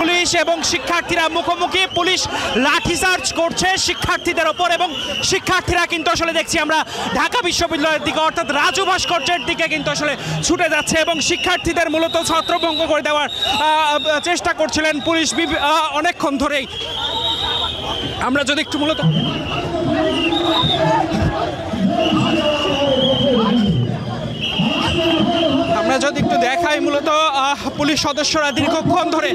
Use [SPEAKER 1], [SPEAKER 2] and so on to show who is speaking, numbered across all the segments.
[SPEAKER 1] Police এবং শিক্ষার্থীরা মুখোমুখি। পুলিশ লাঠিচার্জ করছে শিক্ষার্থীদের ওপর এবং শিক্ষার্থীরা কিন্তু আসলে দেখছি আমরা ঢাকা বিশ্ববিদ্যালয়ের দিকে অর্থাৎ রাজু ভাস্কর্যের দিকে কিন্তু আসলে ছুটে যাচ্ছে এবং শিক্ষার্থীদের মূলত ছত্রভঙ্গ করে দেওয়ার চেষ্টা করছিলেন পুলিশ অনেকক্ষণ ধরেই। আমরা যদি একটু মূলত দেখাই, মূলত পুলিশ সদস্যরা দীর্ঘক্ষণ ধরে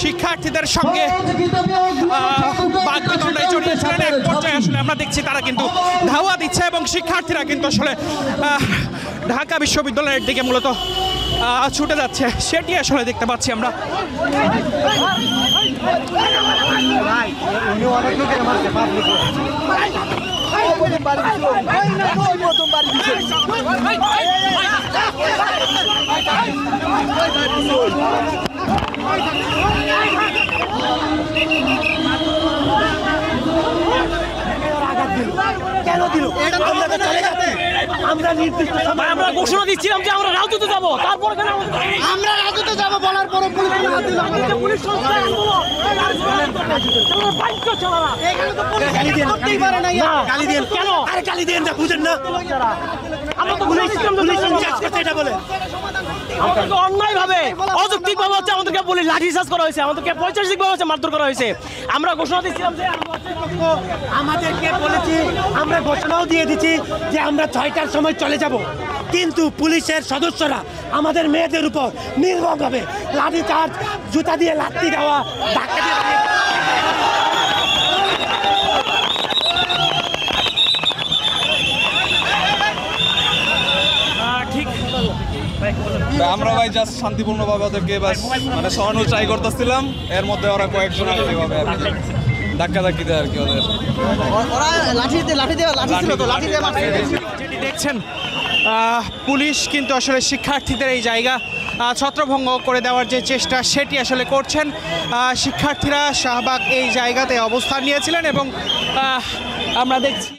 [SPEAKER 1] শিক্ষার্থীদের সঙ্গে বাগবিতণ্ডায় জড়িয়েছিলেন। এক পর্যায়ে আসলে আমরা দেখছি তারা কিন্তু ধাওয়া দিচ্ছে এবং শিক্ষার্থীরা কিন্তু আসলে ঢাকা বিশ্ববিদ্যালয়ের দিকে মূলত ছুটে যাচ্ছে, সেটি আসলে দেখতে পাচ্ছি আমরা।
[SPEAKER 2] আমরা ঘোষণা দিচ্ছিলাম যে আমরা রাজুতে যাবো, তারপর আমরা রাজুতে যাবো বলার পরে অন্যায় ভাবে অযৌক্তিক ভাবে হচ্ছে আমাদেরকে পুলিশ লাঠিচার্জ করা হয়েছে, আমাদেরকে পৈশাচিক ভাবে হচ্ছে মারধর করা হয়েছে। আমরা ঘোষণা দিচ্ছিলাম যে আমাদেরকে বলেছি, আমরা ঘোষণাও দিয়ে দিচ্ছি যে আমরা 6টার সময় চলে যাব, কিন্তু পুলিশের সদস্যরা আমাদের মেয়েদের উপর নির্মমভাবে লাঠিচার্জ, জুতা দিয়ে লাথি দেওয়া, ধাক্কা দিয়ে
[SPEAKER 3] আমরা ভাই জাস্ট শান্তিপূর্ণভাবে ওদেরকে মানে সরানো ট্রাই করতেছিলাম, এর মধ্যে ওরা কয়েকজন এভাবে ধাক্কাধাক্কি দেয় আর কি। ওদের
[SPEAKER 1] যেটি দেখছেন পুলিশ কিন্তু আসলে শিক্ষার্থীদের এই জায়গা ছত্রভঙ্গ করে দেওয়ার যে চেষ্টা সেটি আসলে করছেন। শিক্ষার্থীরা শাহবাগ এই জায়গাতে অবস্থান নিয়েছিলেন এবং আমরা দেখছি